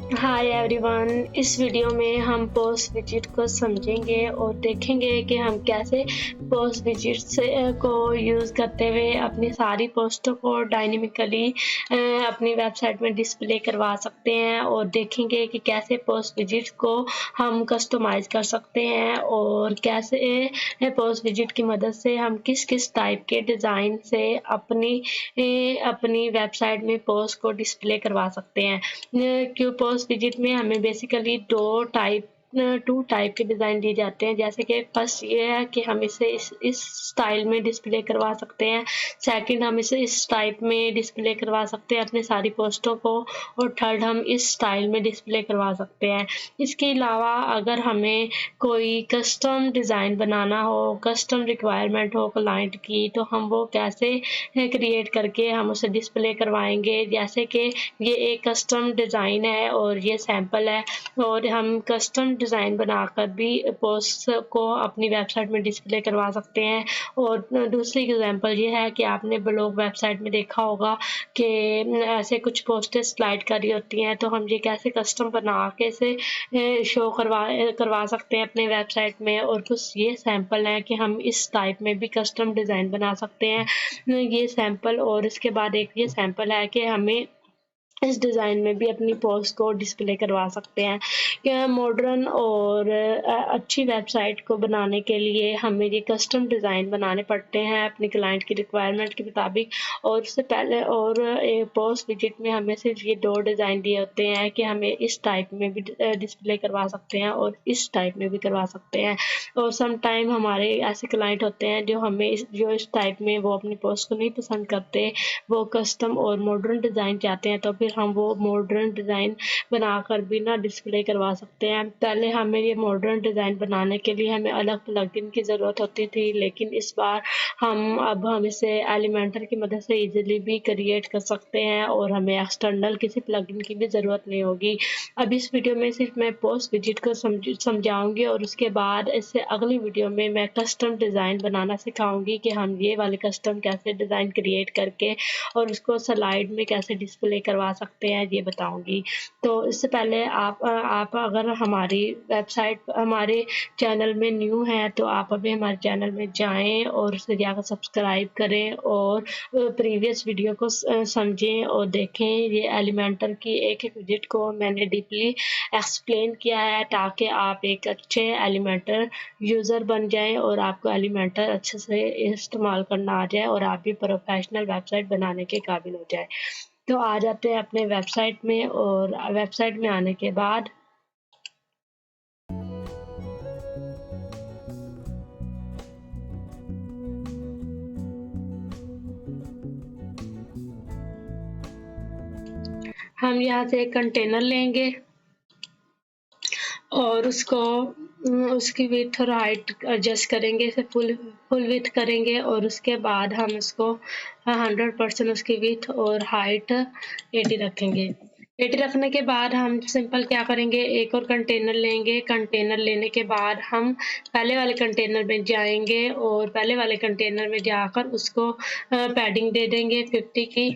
Hi everyone, इस video में हम पोस्ट विजिट को समझेंगे और देखेंगे कि हम कैसे पोस्ट विजिट से को यूज़ करते हुए अपनी सारी पोस्टों को डायनेमिकली अपनी वेबसाइट में डिस्प्ले करवा सकते हैं और देखेंगे कि कैसे पोस्ट विजिट को हम कस्टमाइज़ कर सकते हैं और कैसे पोस्ट विजिट की मदद से हम किस किस टाइप के डिज़ाइन से अपनी वेबसाइट में पोस्ट को डिस्प्ले करवा सकते हैं। क्यों पोस्ट विजिट में हमें बेसिकली टू टाइप के डिज़ाइन दिए जाते हैं। जैसे कि फर्स्ट ये है कि हम इसे इस स्टाइल में डिस्प्ले करवा सकते हैं। सेकंड, हम इसे इस टाइप में डिस्प्ले करवा सकते हैं अपनी सारी पोस्टों को। और थर्ड, हम इस स्टाइल में डिस्प्ले करवा सकते हैं। इसके अलावा अगर हमें कोई कस्टम डिज़ाइन बनाना हो, कस्टम रिक्वायरमेंट हो क्लाइंट की, तो हम वो कैसे क्रिएट करके हम उसे डिस्प्ले करवाएंगे। जैसे कि ये एक कस्टम डिज़ाइन है और ये सैंपल है, और हम कस्टम डिज़ाइन बनाकर भी पोस्ट को अपनी वेबसाइट में डिस्प्ले करवा सकते हैं। और दूसरी एग्जांपल ये है कि आपने ब्लॉग वेबसाइट में देखा होगा कि ऐसे कुछ पोस्टें स्लाइड करी होती हैं, तो हम ये कैसे कस्टम बना के इसे शो करवा सकते हैं अपने वेबसाइट में। और कुछ ये सैंपल हैं कि हम इस टाइप में भी कस्टम डिज़ाइन बना सकते हैं। ये सैंपल, और इसके बाद एक ये सैंपल है कि हमें इस डिज़ाइन में भी अपनी पोस्ट को डिस्प्ले करवा सकते हैं। क्या मॉडर्न और अच्छी वेबसाइट को बनाने के लिए हमें ये कस्टम डिज़ाइन बनाने पड़ते हैं अपने क्लाइंट की रिक्वायरमेंट के मुताबिक। और उससे पहले और पोस्ट विजिट में हमें सिर्फ ये 2 डिज़ाइन दिए होते हैं कि हमें इस टाइप में भी डिस्प्ले करवा सकते हैं और इस टाइप में भी करवा सकते हैं। और सम टाइम हमारे ऐसे क्लाइंट होते हैं जो इस टाइप में वो अपनी पोस्ट को नहीं पसंद करते, वो कस्टम और मॉडर्न डिज़ाइन चाहते हैं, तो फिर हम वो मॉडर्न डिज़ाइन बनाकर भी ना डिस्प्ले करवा सकते हैं। पहले हमें ये मॉडर्न डिज़ाइन बनाने के लिए हमें अलग प्लगइन की ज़रूरत होती थी, लेकिन इस बार हम इसे एलिमेंटर की मदद से ईज़िली भी क्रिएट कर सकते हैं और हमें एक्सटर्नल किसी प्लगइन की भी ज़रूरत नहीं होगी। अब इस वीडियो में सिर्फ मैं पोस्ट विजिट को समझाऊंगी और उसके बाद इससे अगली वीडियो में मैं कस्टम डिज़ाइन बनाना सिखाऊंगी कि हम ये वाले कस्टम कैसे डिज़ाइन क्रिएट करके और उसको स्लाइड में कैसे डिस्प्ले करवा सकते हैं, ये बताऊंगी। तो इससे पहले आप अगर हमारे चैनल में न्यू हैं तो आप अभी हमारे चैनल में जाएं और उसे जाकर सब्सक्राइब करें और प्रीवियस वीडियो को समझें और देखें। ये एलिमेंटर की एक एक विजिट को मैंने डीपली एक्सप्लेन किया है ताकि आप एक अच्छे एलिमेंटर यूज़र बन जाएं और आपको एलिमेंटर अच्छे से इस्तेमाल करना आ जाए और आप भी प्रोफेशनल वेबसाइट बनाने के काबिल हो जाए। तो आ जाते हैं अपने वेबसाइट में, और वेबसाइट में आने के बाद हम यहाँ से एक कंटेनर लेंगे और उसकी विड्थ और हाइट एडजस्ट करेंगे, इसे फुल विड्थ करेंगे और उसके बाद हम इसको 100% उसकी विड्थ और हाइट 80 रखेंगे। 80 रखने के बाद हम सिंपल क्या करेंगे, एक और कंटेनर लेंगे। कंटेनर लेने के बाद हम पहले वाले कंटेनर में जाएंगे और पहले वाले कंटेनर में जाकर उसको पैडिंग दे देंगे 50 की।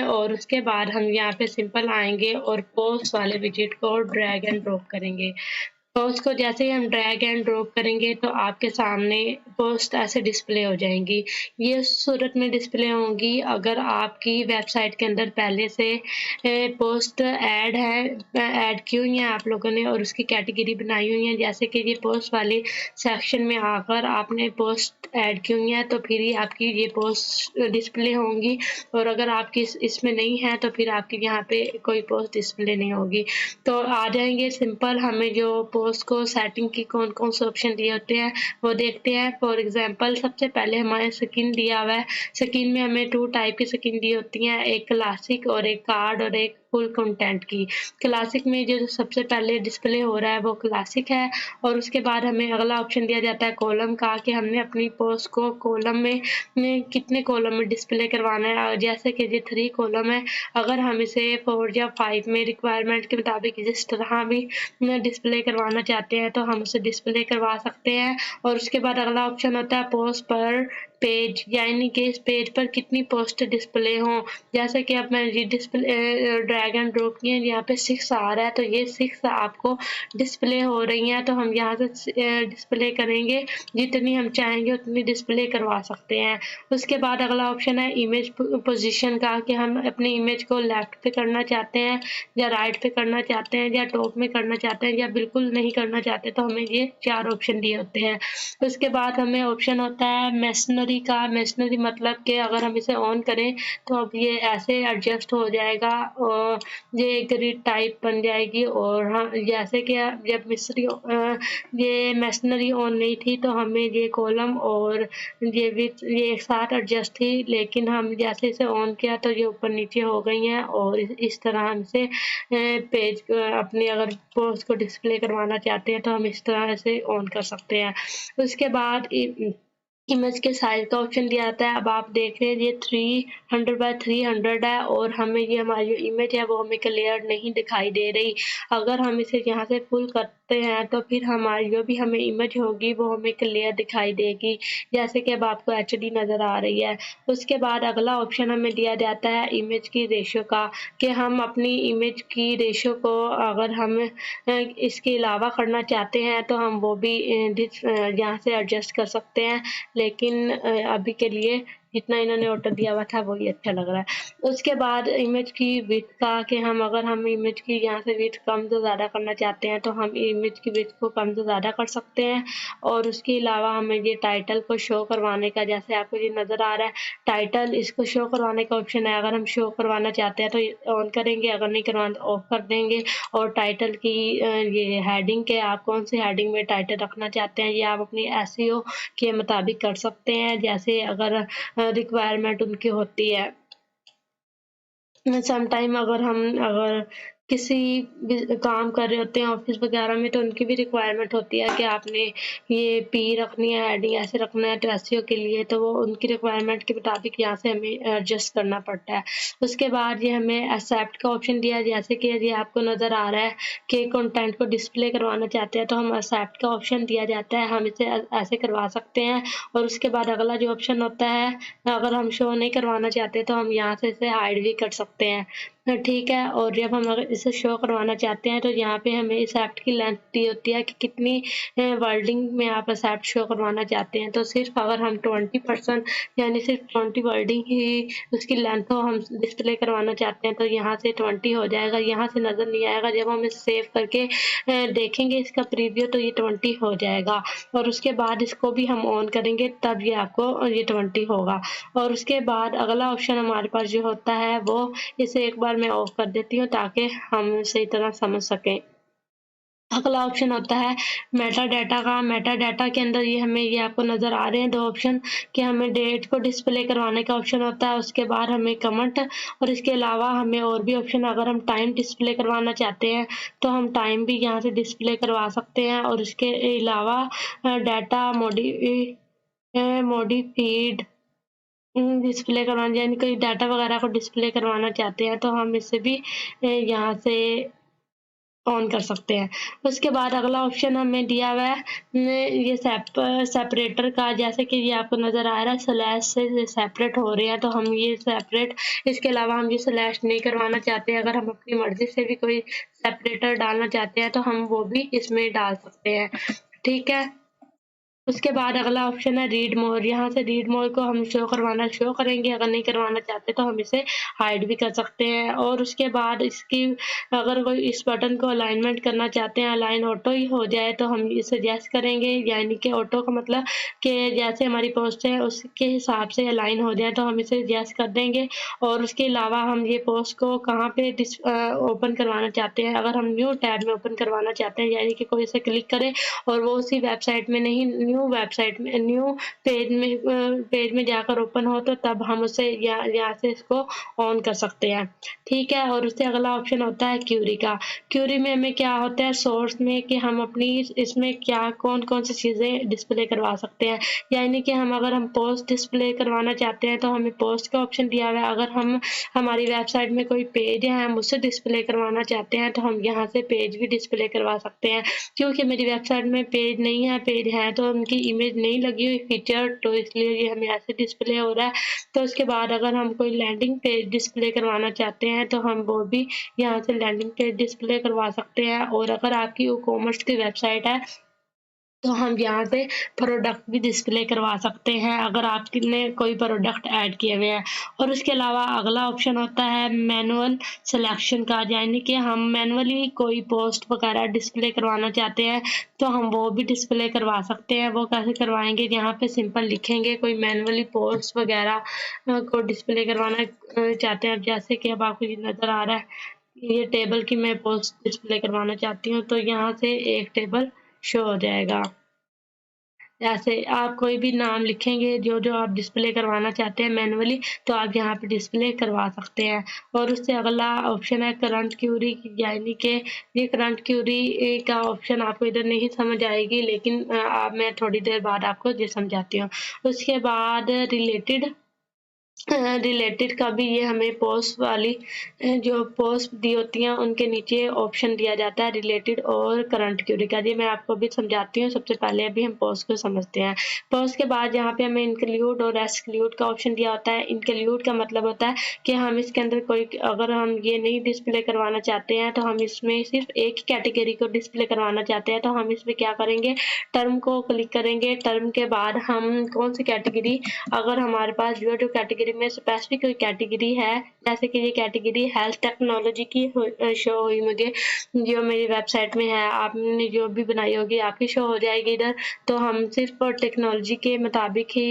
और उसके बाद हम यहाँ पे सिंपल आएंगे और पोस्ट वाले विजिट को ड्रैग एंड ड्रॉप करेंगे। पोस्ट को जैसे ही हम ड्रैग एंड ड्रॉप करेंगे तो आपके सामने पोस्ट ऐसे डिस्प्ले हो जाएंगी। ये उस सूरत में डिस्प्ले होंगी अगर आपकी वेबसाइट के अंदर पहले से पोस्ट ऐड की हुई हैं आप लोगों ने और उसकी कैटेगरी बनाई हुई है। जैसे कि ये पोस्ट वाले सेक्शन में आकर आपने पोस्ट ऐड की हुई है तो फिर ही आपकी ये पोस्ट डिस्प्ले होंगी, और अगर आपकी इसमें नहीं है तो फिर आपकी यहाँ पे कोई पोस्ट डिस्प्ले नहीं होगी। तो आ जाएंगे सिंपल, हमें जो पोस्ट को सेटिंग की कौन कौन से ऑप्शन दिए होते हैं वो देखते हैं। फॉर एग्जांपल सबसे पहले हमारे स्किन दिया हुआ है। स्किन में हमें 2 टाइप की स्किन दी होती हैं, एक क्लासिक और एक कार्ड और एक फुल कंटेंट की। क्लासिक में जो सबसे पहले डिस्प्ले हो रहा है वो क्लासिक है, और उसके बाद हमें अगला ऑप्शन दिया जाता है कॉलम का कि हमने अपनी पोस्ट को कॉलम में कितने कॉलम में डिस्प्ले करवाना है। जैसे कि ये 3 कॉलम है, अगर हम इसे 4 या 5 में रिक्वायरमेंट के मुताबिक जिस तरह भी डिस्प्ले करवाना चाहते हैं तो हम उसे डिस्प्ले करवा सकते हैं। और उसके बाद अगला ऑप्शन होता है पोस्ट पर पेज, यानी कि इस पेज पर कितनी पोस्ट डिस्प्ले हों। जैसे कि अब मैंने ये डिस्प्ले ड्रैग एंड ड्रॉप किया, यहाँ पे 6 आ रहा है, तो ये 6 आपको डिस्प्ले हो रही हैं, तो हम यहाँ से डिस्प्ले करेंगे, जितनी हम चाहेंगे उतनी डिस्प्ले करवा सकते हैं। उसके बाद अगला ऑप्शन है इमेज पोजीशन का, कि हम अपनी इमेज को लेफ्ट पे करना चाहते हैं या राइट पे करना चाहते हैं या टॉप में करना चाहते हैं या बिल्कुल नहीं करना चाहते, तो हमें ये 4 ऑप्शन दिए होते हैं। उसके बाद हमें ऑप्शन होता है मेशनरी का। मेशनरी मतलब कि अगर हम इसे ऑन करें तो अब ये ऐसे एडजस्ट हो जाएगा और ये ग्रिड टाइप बन जाएगी। और हाँ, जैसे कि जब ये मेशनरी ऑन नहीं थी तो हमें ये कॉलम और ये एक साथ एडजस्ट थी, लेकिन हम जैसे इसे ऑन किया तो ये ऊपर नीचे हो गई हैं। और इस तरह हमसे पेज अपनी अगर पोस्ट को डिस्प्ले करवाना चाहते हैं तो हम इस तरह से ऑन कर सकते हैं। उसके बाद इमेज के साइज का ऑप्शन दिया जाता है। अब आप देख रहे हैं ये 300 बाय 300 है और हमें ये हमारी जो इमेज है वो हमें क्लियर नहीं दिखाई दे रही। अगर हम इसे यहाँ से फुल करते हैं तो फिर हमारी जो भी हमें इमेज होगी वो हमें क्लियर दिखाई देगी, जैसे कि अब आपको एचडी नज़र आ रही है। उसके बाद अगला ऑप्शन हमें दिया जाता है इमेज की रेशियो का, कि हम अपनी इमेज की रेशियो को अगर हम इसके अलावा करना चाहते हैं तो हम वो भी यहाँ से एडजस्ट कर सकते हैं, लेकिन अभी के लिए जितना इन्होंने ऑर्डर दिया हुआ था वही अच्छा लग रहा है। उसके बाद इमेज की विड्थ का, कि हम इमेज की यहाँ से विड्थ कम से ज़्यादा करना चाहते हैं तो हम इमेज की विड्थ को कम से ज़्यादा कर सकते हैं। और उसके अलावा हमें ये टाइटल को शो करवाने का, जैसे आपको ये नज़र आ रहा है टाइटल, इसको शो करवाने का ऑप्शन है। अगर हम शो करवाना चाहते हैं तो ऑन करेंगे, अगर नहीं करवाना तो ऑफ कर देंगे। और टाइटल की ये हेडिंग के, आप कौन सी हेडिंग में टाइटल रखना चाहते हैं ये आप अपनी एसईओ के मुताबिक कर सकते हैं, जैसे अगर रिक्वायरमेंट उनकी होती है। समटाइम अगर किसी भी काम कर रहे होते हैं ऑफिस वगैरह में तो उनकी भी रिक्वायरमेंट होती है कि आपने ये पी रखनी है, हेडिंग ऐसे रखना है, तो एसईओ के लिए तो वो उनकी रिक्वायरमेंट के मुताबिक यहाँ से हमें एडजस्ट करना पड़ता है। उसके बाद ये हमें एक्सेप्ट का ऑप्शन दिया है, जैसे कि ये आपको नज़र आ रहा है कि कंटेंट को डिस्प्ले करवाना चाहते हैं तो हम एक्सेप्ट का ऑप्शन दिया जाता है, हम इसे ऐसे करवा सकते हैं। और उसके बाद अगला जो ऑप्शन होता है, अगर हम शो नहीं करवाना चाहते तो हम यहाँ से इसे हाइड भी कर सकते हैं, ठीक है। और जब हम अगर इसे शो करवाना चाहते हैं तो यहाँ पे हमें इस एक्ट की लेंथ दी होती है कि कितनी वर्डिंग में आप इस एक्ट शो करवाना चाहते हैं। तो सिर्फ अगर हम 20% यानी सिर्फ 20 वर्डिंग ही उसकी लेंथ को हम डिस्प्ले करवाना चाहते हैं तो यहाँ से 20 हो जाएगा, यहाँ से नज़र नहीं आएगा। जब हम इसे सेव करके देखेंगे इसका प्रीव्यू तो ये 20 हो जाएगा। और उसके बाद इसको भी हम ऑन करेंगे तब ये आपको ये 20 होगा। और उसके बाद अगला ऑप्शन हमारे पास जो होता है वो, इसे एक बार मैं ऑफ कर देती हूँ ताकि हम सही तरह समझ सकें। अगला ऑप्शन होता है मेटा डाटा का। मेटा डाटा के अंदर ये आपको नज़र आ रहे हैं 2 ऑप्शन, कि हमें डेट को डिस्प्ले करवाने का ऑप्शन होता है, उसके बाद हमें कमेंट, और इसके अलावा हमें और भी ऑप्शन, अगर हम टाइम डिस्प्ले करवाना चाहते हैं तो हम टाइम भी यहाँ से डिस्प्ले करवा सकते हैं। और इसके अलावा डाटा मॉडिफाइड डिस्प्ले करवाना, यानी कोई डाटा वगैरह को डिस्प्ले करवाना चाहते हैं तो हम इसे भी यहाँ से ऑन कर सकते हैं। उसके बाद अगला ऑप्शन हमें दिया हुआ है ये सेपरेटर का, जैसे कि ये आपको नज़र आ रहा है स्लैश से सेपरेट हो रहे हैं तो हम ये सेपरेट, इसके अलावा हम ये स्लैश नहीं करवाना चाहते हैं, अगर हम अपनी मर्जी से भी कोई सेपरेटर डालना चाहते हैं तो हम वो भी इसमें डाल सकते हैं, ठीक है। उसके बाद अगला ऑप्शन है रीड मोर। यहाँ से रीड मोर को हम शो करेंगे, अगर नहीं करवाना चाहते तो हम इसे हाइड भी कर सकते हैं। और उसके बाद इसकी अगर कोई इस बटन को अलाइनमेंट करना चाहते हैं, अलाइन ऑटो ही हो जाए तो हम इसे सजेस्ट करेंगे, यानी कि ऑटो का मतलब कि जैसे हमारी पोस्ट है उसके हिसाब से अलाइन हो जाए तो हम इसे सजेस्ट कर देंगे। और उसके अलावा हम ये पोस्ट को कहाँ पे ओपन करवाना चाहते हैं, अगर हम न्यू टैब में ओपन करवाना चाहते हैं, यानी कि कोई इसे क्लिक करे और वो उसी वेबसाइट में नहीं, न्यू पेज में जाकर ओपन हो तो तब हम उसे यहाँ से इसको ऑन कर सकते हैं, ठीक है। और उससे अगला ऑप्शन होता है क्यूरी का। क्यूरी में हमें क्या होता है सोर्स में, कि हम अपनी इसमें क्या कौन सी चीज़ें डिस्प्ले करवा सकते हैं, यानी कि अगर हम पोस्ट डिस्प्ले करवाना चाहते हैं तो हमें पोस्ट का ऑप्शन दिया हुआ है। अगर हम हमारी वेबसाइट में कोई पेज है हम उसे डिस्प्ले करवाना चाहते हैं तो हम यहाँ से पेज भी डिस्प्ले करवा सकते हैं। क्योंकि मेरी वेबसाइट में पेज नहीं है, पेज है तो हम की इमेज नहीं लगी हुई फीचर, तो इसलिए ये हमें ऐसे डिस्प्ले हो रहा है। तो उसके बाद अगर हम कोई लैंडिंग पेज डिस्प्ले करवाना चाहते हैं तो हम वो भी यहाँ से लैंडिंग पेज डिस्प्ले करवा सकते हैं। और अगर आपकी ई कॉमर्स की वेबसाइट है तो हम यहाँ से प्रोडक्ट भी डिस्प्ले करवा सकते हैं अगर आपने कोई प्रोडक्ट ऐड किए हुए हैं। और उसके अलावा अगला ऑप्शन होता है मैनुअल सिलेक्शन का, यानी कि हम मैनुअली कोई पोस्ट वगैरह डिस्प्ले करवाना चाहते हैं तो हम वो भी डिस्प्ले करवा सकते हैं। वो कैसे करवाएंगे, यहाँ पे सिंपल लिखेंगे कोई मैनुअली पोस्ट वगैरह को डिस्प्ले करवाना चाहते हैं। जैसे कि अब आपको ये नज़र आ रहा है ये टेबल की मैं पोस्ट डिस्प्ले करवाना चाहती हूँ, तो यहाँ से एक टेबल शो हो जाएगा। ऐसे आप कोई भी नाम लिखेंगे जो आप डिस्प्ले करवाना चाहते हैं मैनुअली, तो आप यहाँ पे डिस्प्ले करवा सकते हैं। और उससे अगला ऑप्शन है करंट क्यूरी, यानी कि ये करंट क्यूरी का ऑप्शन आपको इधर नहीं समझ आएगी, लेकिन मैं थोड़ी देर बाद आपको ये समझाती हूँ। उसके बाद रिलेटेड का भी ये हमें पोस्ट वाली जो पोस्ट दी होती हैं उनके नीचे ऑप्शन दिया जाता है रिलेटेड और करंट क्यूरी का। जी मैं आपको अभी समझाती हूँ। सबसे पहले अभी हम पोस्ट को समझते हैं। पोस्ट के बाद यहाँ पे हमें इंक्लूड और एक्सक्लूड का ऑप्शन दिया होता है। इंक्लूड का मतलब होता है कि हम इसके अंदर कोई अगर हम ये नहीं डिस्प्ले करवाना चाहते हैं तो हम इसमें सिर्फ एक ही कैटेगरी को डिस्प्ले करवाना चाहते हैं, तो हम इसमें क्या करेंगे, टर्म को क्लिक करेंगे। टर्म के बाद हम कौन सी कैटेगरी, अगर हमारे पास जो कैटेगरी में स्पेसिफिक कोई कैटेगरी है, जैसे कि ये कैटेगरी हेल्थ टेक्नोलॉजी की शो हुई मुझे जो मेरी वेबसाइट में है, आपने जो भी बनाई होगी आपकी शो हो जाएगी इधर। तो हम सिर्फ टेक्नोलॉजी के मुताबिक ही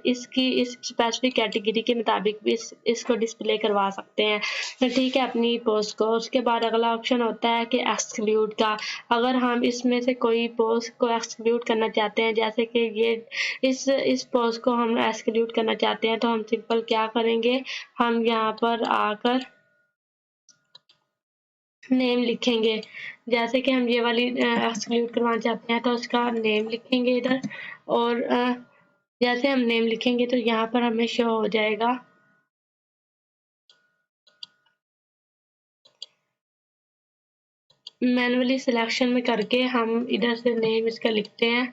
इसकी इस स्पेसिफिक कैटेगरी के मुताबिक भी इसको डिस्प्ले करवा सकते हैं, तो ठीक है, अपनी पोस्ट को। उसके बाद अगला ऑप्शन होता है कि एक्सक्लूड का। अगर हम इसमें से कोई पोस्ट को एक्सक्लूड करना चाहते हैं, जैसे कि ये इस पोस्ट को हम एक्सक्लूड करना चाहते हैं, तो हम सिंपल क्या करेंगे, हम यहाँ पर आकर नेम लिखेंगे। जैसे कि हम ये वाली एक्सक्लूड करवाना चाहते हैं तो उसका नेम लिखेंगे इधर। और जैसे हम नेम लिखेंगे तो यहाँ पर हमें शो हो जाएगा। मैनुअली सिलेक्शन में करके हम इधर से नेम इसका लिखते हैं।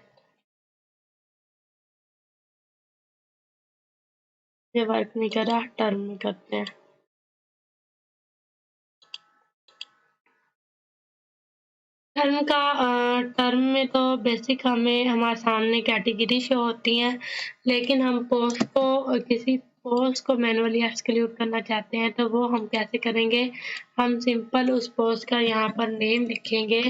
ये वर्क नहीं कर रहा, टर्म में करते हैं। टर्म में तो बेसिक हमें हमारे सामने कैटेगरी शो होती हैं, लेकिन हम पोस्ट को किसी पोस्ट को मैनुअली एक्सक्लूड करना चाहते हैं तो वो हम कैसे करेंगे, हम सिंपल उस पोस्ट का यहाँ पर नेम लिखेंगे।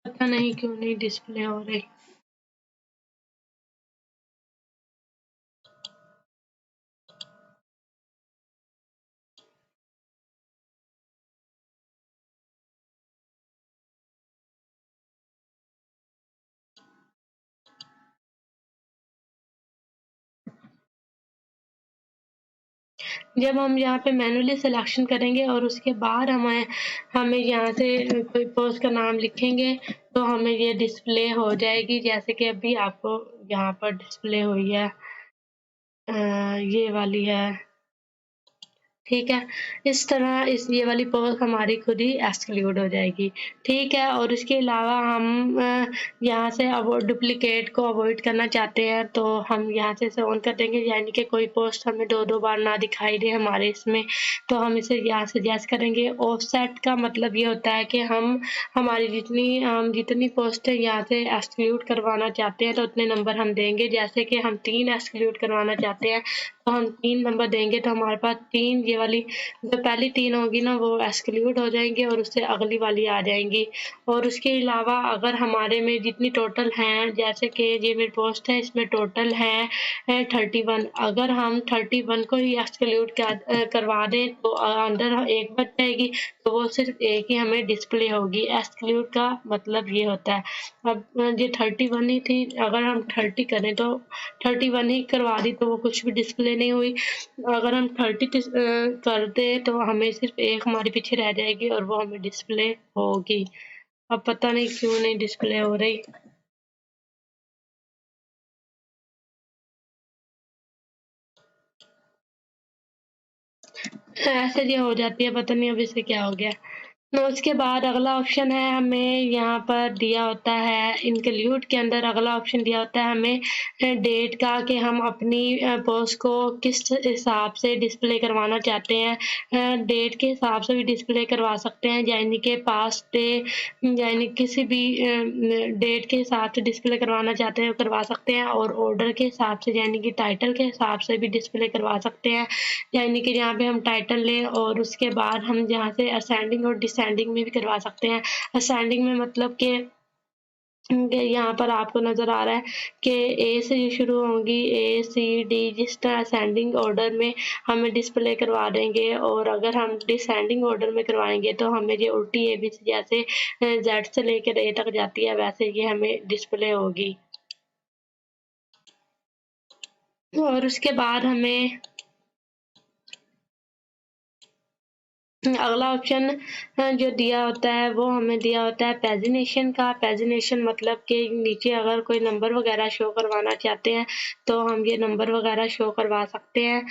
पता नहीं क्यों नहीं डिस्प्ले हो रही। जब हम यहाँ पे मैनुअली सिलेक्शन करेंगे और उसके बाद हमें यहाँ से कोई पोस्ट का नाम लिखेंगे तो हमें ये डिस्प्ले हो जाएगी, जैसे कि अभी आपको यहाँ पर डिस्प्ले हुई है। ये वाली है, ठीक है। इस तरह ये वाली पोस्ट हमारी खुद ही एक्सक्लूड हो जाएगी, ठीक है। और इसके अलावा हम यहाँ से अब डुप्लीकेट को अवॉइड करना चाहते हैं तो हम यहाँ से इसे ऑन कर देंगे, यानी कि कोई पोस्ट हमें दो बार ना दिखाई दे हमारे इसमें, तो हम इसे यहाँ सजेस्ट करेंगे। ऑफसेट का मतलब ये होता है कि हम जितनी पोस्ट है यहाँ से एक्सक्लूड करवाना चाहते हैं तो उतने नंबर हम देंगे। जैसे कि हम 3 एक्सक्लूड करवाना चाहते हैं तो हम 3 नंबर देंगे, तो हमारे पास 3 ये वाली जो पहली 3 होगी ना वो एक्सक्लूड हो जाएंगी और उससे अगली वाली आ जाएंगी। और उसके अलावा अगर हमारे में जितनी टोटल हैं, जैसे कि ये मेरी पोस्ट है इसमें टोटल है 31, अगर हम 31 को ही एक्सक्लूड करवा दें तो अंदर एक बच जाएगी, तो वो सिर्फ एक ही हमें डिस्प्ले होगी। एक्सक्लूड का मतलब ये होता है। अब ये 31 ही थी, अगर हम 30 करें तो 31 ही करवा दी तो वो कुछ भी डिस्प्ले नहीं हुई। अगर हम 30 कर दे तो हमें सिर्फ एक हमारे पीछे रह जाएगी और वो हमें डिस्प्ले होगी। अब पता नहीं क्यों नहीं डिस्प्ले हो रही। ऐसे ये हो जाती है, पता नहीं अब इसे क्या हो गया। तो उसके बाद अगला ऑप्शन है, हमें यहाँ पर दिया होता है इंक्लूड के अंदर अगला ऑप्शन दिया होता है हमें डेट का, कि हम अपनी पोस्ट को किस हिसाब से डिस्प्ले करवाना चाहते हैं। डेट के हिसाब से भी डिस्प्ले करवा सकते हैं, यानी कि पास्ट डे, यानी किसी भी डेट के हिसाब से डिस्प्ले करवाना चाहते हैं करवा सकते हैं, और ऑर्डर के हिसाब से यानी कि टाइटल के हिसाब से भी डिस्प्ले करवा सकते हैं, यानी कि जहाँ पे हम टाइटल लें और उसके बाद हम जहाँ से असेंडिंग और डिसेंडिंग में भी करवा सकते हैं। असेंडिंग में मतलब कि यहाँ पर आपको नज़र आ रहा है कि ए से ये शुरू होंगी, ए सी डी, जिस तरह असेंडिंग ऑर्डर में हमें डिस्प्ले करवा देंगे, और अगर हम डिसेंडिंग ऑर्डर में करवाएंगे तो हमें ये उल्टी ए बी सी जैसे जेड से लेकर ए तक जाती है, वैसे ये हमें डिस्प्ले होगी। और उसके बाद हमें अगला ऑप्शन जो दिया होता है वो हमें दिया होता है पैजिनेशन का। पैजिनेशन मतलब कि नीचे अगर कोई नंबर वगैरह शो करवाना चाहते हैं तो हम ये नंबर वगैरह शो करवा सकते हैं,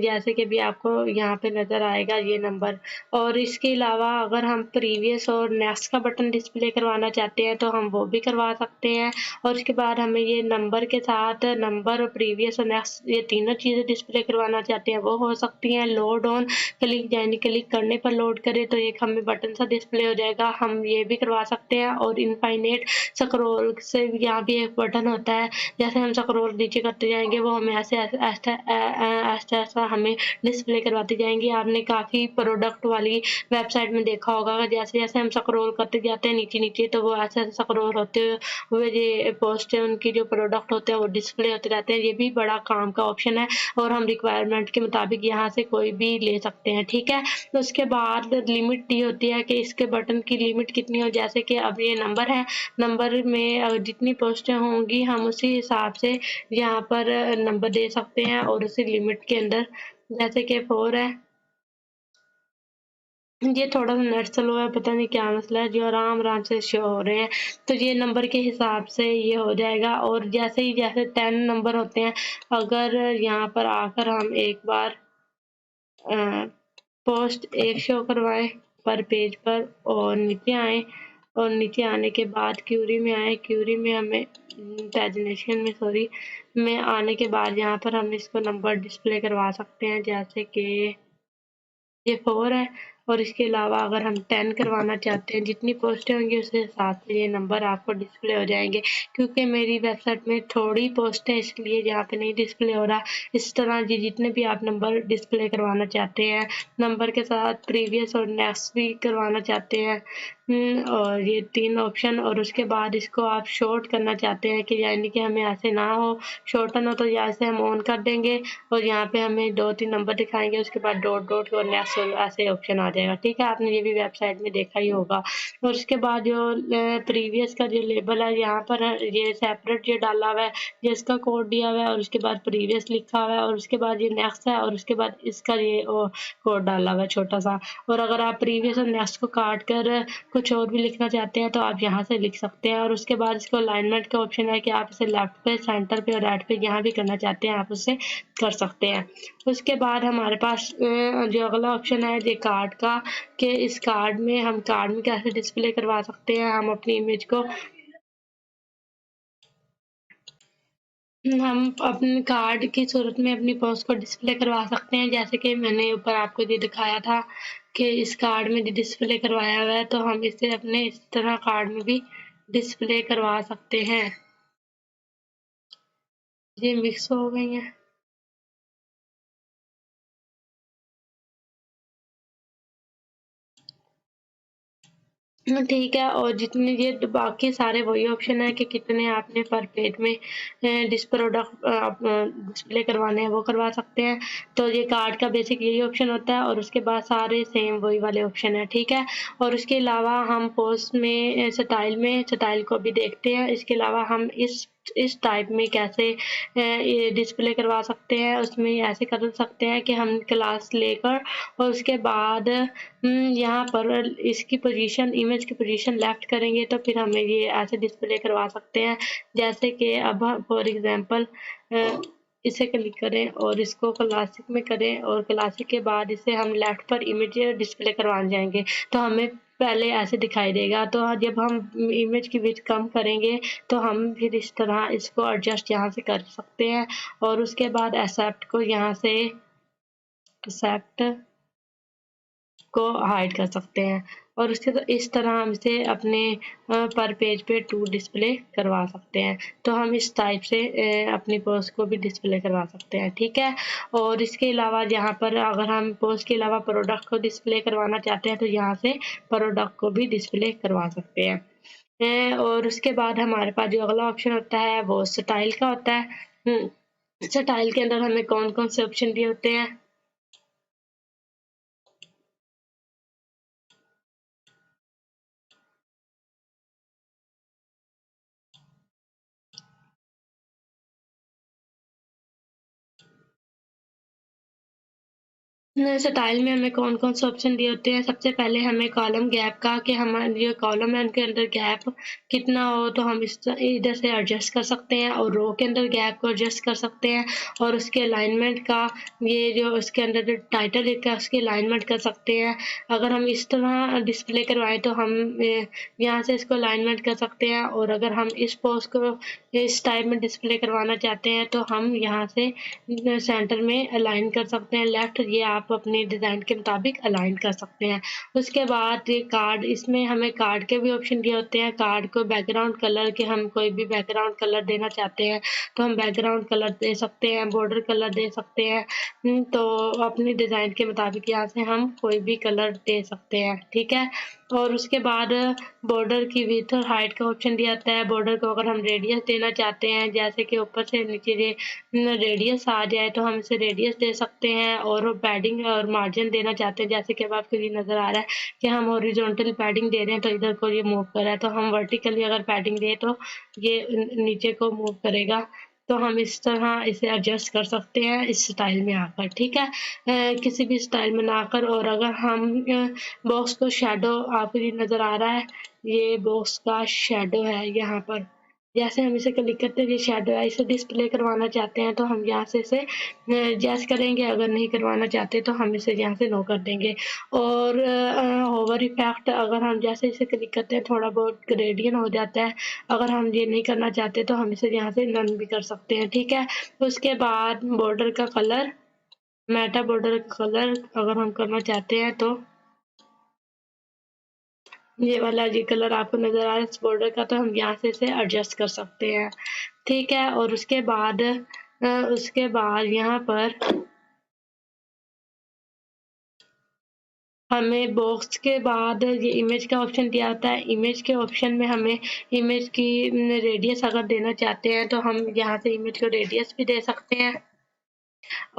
जैसे कि भी आपको यहाँ पे नज़र आएगा ये नंबर। और इसके अलावा अगर हम प्रीवियस और नेक्स्ट का बटन डिस्प्ले करवाना चाहते हैं तो हम वो भी करवा सकते हैं। और उसके बाद हमें ये नंबर के साथ नंबर, प्रीवियस और नेक्स्ट, ये तीनों चीज़ें डिस्प्ले करवाना चाहते हैं वो हो सकती हैं। लोड ऑन क्लिक, यानी क्लिक करने पर लोड करें तो एक हमें बटन सा डिस्प्ले हो जाएगा, हम ये भी करवा सकते हैं। और इनफाइनेट स्क्रॉल से यहाँ भी एक बटन होता है, जैसे हम स्क्रॉल नीचे करते जाएंगे वो हमें ऐसे ऐसा हमें डिस्प्ले करवाती जाएंगी। आपने काफ़ी प्रोडक्ट वाली वेबसाइट में देखा होगा, जैसे जैसे हम स्क्रॉल करते जाते हैं नीचे नीचे तो वो ऐसे ऐसे स्क्रॉल होते हुए ये पोस्ट है उनकी जो प्रोडक्ट होते हैं वो डिस्प्ले होते रहते हैं। ये भी बड़ा काम का ऑप्शन है और हम रिक्वायरमेंट के मुताबिक यहाँ से कोई भी ले सकते हैं, ठीक है। तो उसके बाद लिमिट दी होती है कि इसके बटन की लिमिट कितनी हो, जैसे कि अब ये नंबर है, नंबर में जितनी पोस्टें होंगी हम उसी हिसाब से यहाँ पर नंबर दे सकते हैं और उसी लिमिट के अंदर, जैसे कि 4 है। ये थोड़ा सा नेट स्लो है, पता नहीं क्या मसला है, जो आराम आराम से शो हो रहे हैं। तो ये नंबर के हिसाब से ये हो जाएगा। और जैसे ही जैसे 10 नंबर होते हैं, अगर यहाँ पर आकर हम एक बार पोस्ट एक शो करवाएं पर पेज पर और नीचे आए, और नीचे आने के बाद क्यूरी में आए, क्यूरी में हमें पैजिनेशन में सॉरी में आने के बाद यहाँ पर हम इसको नंबर डिस्प्ले करवा सकते हैं, जैसे कि ये 4 है। और इसके अलावा अगर हम 10 करवाना चाहते हैं, जितनी पोस्टें होंगी उस हिसाब से ये नंबर आपको डिस्प्ले हो जाएंगे। क्योंकि मेरी वेबसाइट में थोड़ी पोस्ट है इसलिए यहाँ पे नहीं डिस्प्ले हो रहा। इस तरह जी जितने भी आप नंबर डिस्प्ले करवाना चाहते हैं, नंबर के साथ प्रीवियस और नेक्स्ट भी करवाना चाहते हैं, और ये 3 ऑप्शन, और उसके बाद इसको आप शॉर्ट करना चाहते हैं कि यानी कि हमें ऐसे ना हो, शॉर्टन हो, तो यहाँ से हम ऑन कर देंगे और यहाँ पे हमें 2-3 नंबर दिखाएंगे, उसके बाद डॉट डॉट और नेक्स्ट ऐसे ऑप्शन आ जाएगा, ठीक है। आपने ये भी वेबसाइट में देखा ही होगा। और उसके बाद जो प्रीवियस का जो लेबल है यहाँ पर ये सेपरेट ये डाला हुआ है, जिसका कोड दिया हुआ है, और उसके बाद प्रीवियस लिखा हुआ है, और उसके बाद ये नेक्स्ट है, और उसके बाद इसका ये कोड डाला हुआ है छोटा सा। और अगर आप प्रीवियस और नेक्स्ट को काट कर कुछ और भी लिखना चाहते हैं तो आप यहाँ से लिख सकते हैं। और उसके बाद इसको अलाइनमेंट का ऑप्शन है कि आप इसे लेफ्ट पे, सेंटर पे और राइट पे यहाँ भी करना चाहते हैं आप उससे कर सकते हैं। उसके बाद हमारे पास जो अगला ऑप्शन है ये कार्ड का, कि इस कार्ड में हम कार्ड में कैसे डिस्प्ले करवा सकते हैं हम अपनी इमेज को। हम अपने कार्ड की सूरत में अपनी पोस्ट को डिस्प्ले करवा सकते हैं, जैसे कि मैंने ऊपर आपको ये दिखाया था कि इस कार्ड में डिस्प्ले करवाया हुआ है, तो हम इसे अपने इस तरह कार्ड में भी डिस्प्ले करवा सकते हैं। ये मिक्स हो गई हैं। ठीक है। और जितने ये बाकी सारे वही ऑप्शन है कि कितने आपने पर पेज में प्रोडक्ट डिस्प्ले करवाने हैं वो करवा सकते हैं। तो ये कार्ड का बेसिक यही ऑप्शन होता है और उसके बाद सारे सेम वही वाले ऑप्शन है, ठीक है। और उसके अलावा हम पोस्ट में स्टाइल को भी देखते हैं। इसके अलावा हम इस टाइप में कैसे ये डिस्प्ले करवा सकते हैं, उसमें ऐसे कर सकते हैं कि हम क्लास लेकर और उसके बाद यहाँ पर इसकी पोजीशन, इमेज की पोजीशन लेफ्ट करेंगे तो फिर हमें ये ऐसे डिस्प्ले करवा सकते हैं, जैसे कि अब फॉर एग्जांपल इसे क्लिक करें और इसको क्लासिक में करें और क्लासिक के बाद इसे हम लेफ्ट पर इमेज डिस्प्ले करवाने जाएंगे तो हमें पहले ऐसे दिखाई देगा। तो जब हम इमेज की विड्थ कम करेंगे तो हम फिर इस तरह इसको एडजस्ट यहाँ से कर सकते हैं और उसके बाद एक्सेप्ट को यहाँ से एक्सेप्ट को हाइड कर सकते हैं और उसके इस तरह हम इसे अपने पर पेज पे टू डिस्प्ले करवा सकते हैं। तो हम इस टाइप से अपनी पोस्ट को भी डिस्प्ले करवा सकते हैं, ठीक है। और इसके अलावा यहाँ पर अगर हम पोस्ट के अलावा प्रोडक्ट को डिस्प्ले करवाना चाहते हैं तो यहाँ से प्रोडक्ट को भी डिस्प्ले करवा सकते हैं। और उसके बाद हमारे पास जो अगला ऑप्शन होता है वो स्टाइल का होता है। स्टाइल के अंदर हमें कौन कौन से ऑप्शन दिए होते हैं। स्टाइल में हमें कौन कौन से ऑप्शन दिए होते हैं। सबसे पहले हमें कॉलम गैप का कि हमारे जो कॉलम है उनके अंदर गैप कितना हो तो हम इधर से एडजस्ट कर सकते हैं और रो के अंदर गैप को एडजस्ट कर सकते हैं और उसके अलाइनमेंट का ये जो उसके अंदर जो टाइटल लिखा है उसकी अलाइनमेंट कर सकते हैं। अगर हम इस तरह डिस्प्ले करवाएं तो हम यहाँ से इसको अलाइनमेंट कर सकते हैं और अगर हम इस पोस्ट को इस टाइप में डिस्प्ले करवाना चाहते हैं तो हम यहाँ से सेंटर में अलाइन कर सकते हैं। लेफ्ट ये आप अपने डिज़ाइन के मुताबिक अलाइन कर सकते हैं। उसके बाद ये कार्ड, इसमें हमें कार्ड के भी ऑप्शन दिए होते हैं। कार्ड को बैकग्राउंड कलर के हम कोई भी बैकग्राउंड कलर देना चाहते हैं तो हम बैकग्राउंड कलर दे सकते हैं, बॉर्डर कलर दे सकते हैं। तो अपनी डिज़ाइन के मुताबिक यहाँ से हम कोई भी कलर दे सकते हैं, ठीक है। और उसके बाद बॉर्डर की विड्थ और हाइट का ऑप्शन दिया जाता है। बॉर्डर को अगर हम रेडियस देना चाहते हैं जैसे कि ऊपर से नीचे रेडियस आ जाए तो हम इसे रेडियस दे सकते हैं और पैडिंग और मार्जिन देना चाहते हैं जैसे कि अब आपको ये नज़र आ रहा है कि हम हॉरिजॉन्टल पैडिंग दे रहे हैं तो इधर को ये मूव कर रहा है। तो हम वर्टिकली अगर पैडिंग दें तो ये नीचे को मूव करेगा। तो हम इस तरह इसे एडजस्ट कर सकते हैं इस स्टाइल में आकर, ठीक है। किसी भी स्टाइल में ना आकर। और अगर हम बॉक्स को शेडो, आपको ये नज़र आ रहा है ये बॉक्स का शेडो है यहाँ पर, जैसे हम इसे क्लिक करते हैं ये शेडो है, इसे डिस्प्ले करवाना चाहते हैं तो हम यहाँ से इसे जैस करेंगे। अगर नहीं करवाना चाहते तो हम इसे यहाँ से नो कर देंगे। और होवर इफेक्ट, अगर हम जैसे इसे क्लिक करते हैं थोड़ा बहुत ग्रेडियंट हो जाता है। अगर हम ये नहीं करना चाहते तो हम इसे यहाँ से नन भी कर सकते हैं, ठीक है। उसके बाद बॉर्डर का कलर, मेटा बॉर्डर का कलर अगर हम करना चाहते हैं तो ये वाला जी कलर आपको नज़र आ रहा है इस बॉर्डर का, तो हम यहाँ से इसे एडजस्ट कर सकते हैं, ठीक है। और उसके बाद यहाँ पर हमें बॉक्स के बाद ये इमेज का ऑप्शन दिया होता है। इमेज के ऑप्शन में हमें इमेज की रेडियस अगर देना चाहते हैं तो हम यहाँ से इमेज को रेडियस भी दे सकते हैं।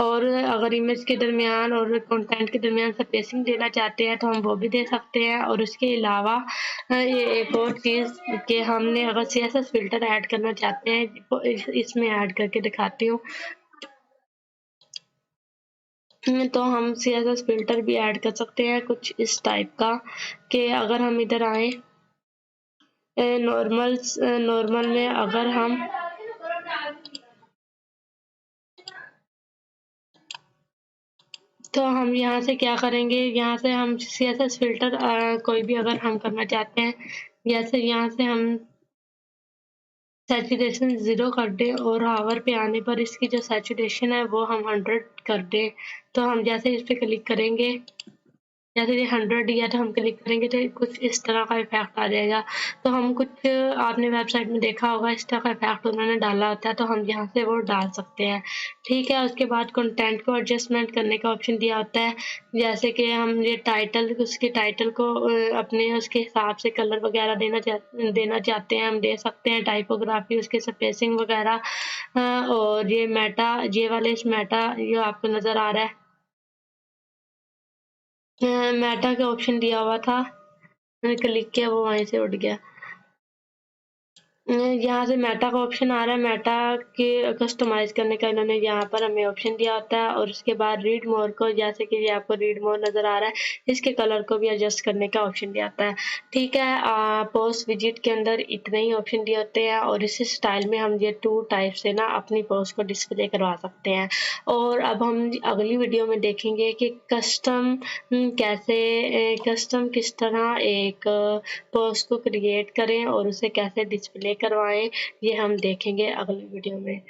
और अगर इमेज के दरमियान और कंटेंट के दरमियान स्पेसिंग देना चाहते हैं तो हम वो भी दे सकते हैं। और उसके अलावा ये एक और चीज़ कि हमने अगर CSS फ़िल्टर ऐड करना चाहते हैं तो इसमें ऐड करके दिखाती हूँ। तो हम CSS फ़िल्टर भी ऐड कर सकते हैं कुछ इस टाइप का कि अगर हम इधर आएँ नॉर्मल में अगर हम तो हम यहाँ से क्या करेंगे, यहाँ से हम CSS फ़िल्टर कोई भी अगर हम करना चाहते हैं, जैसे यहाँ से हम सैचुरेशन 0 कर दें और हावर पे आने पर इसकी जो सैचुरेशन है वो हम 100 कर दें। तो हम जैसे इस पे क्लिक करेंगे, जैसे ये 100 दिया तो हम क्लिक करेंगे तो कुछ इस तरह का इफेक्ट आ जाएगा। तो हम कुछ आपने वेबसाइट में देखा होगा इस तरह का इफेक्ट उन्होंने डाला होता है तो हम यहाँ से वो डाल सकते हैं, ठीक है। उसके बाद कंटेंट को एडजस्टमेंट करने का ऑप्शन दिया होता है। जैसे कि हम ये टाइटल, उसके टाइटल को अपने उसके हिसाब से कलर वगैरह देना चाहते हैं, हम दे सकते हैं। टाइपोग्राफी, उसके स्पेसिंग वगैरह। और ये मेटा, ये वाले इस मेटा ये आपको नज़र आ रहा है मेटा का ऑप्शन दिया हुआ था, मैंने क्लिक किया वो वहीं से उठ गया। यहाँ से मेटा का ऑप्शन आ रहा है, मेटा के कस्टमाइज़ करने का इन्होंने यहाँ पर हमें ऑप्शन दिया होता है, और उसके बाद रीड मोर को, जैसे कि ये आपको रीड मोर नज़र आ रहा है, इसके कलर को भी एडजस्ट करने का ऑप्शन दिया होता है। ठीक है, पोस्ट विजिट के अंदर इतने ही ऑप्शन दिए होते हैं, और इसी स्टाइल में हम ये 2 टाइप से ना अपनी पोस्ट को डिस्प्ले करवा सकते हैं। और अब हम अगली वीडियो में देखेंगे कि कस्टम कस्टम किस तरह एक पोस्ट को क्रिएट करें और उसे कैसे डिस्प्ले करवाएं, ये हम देखेंगे अगली वीडियो में।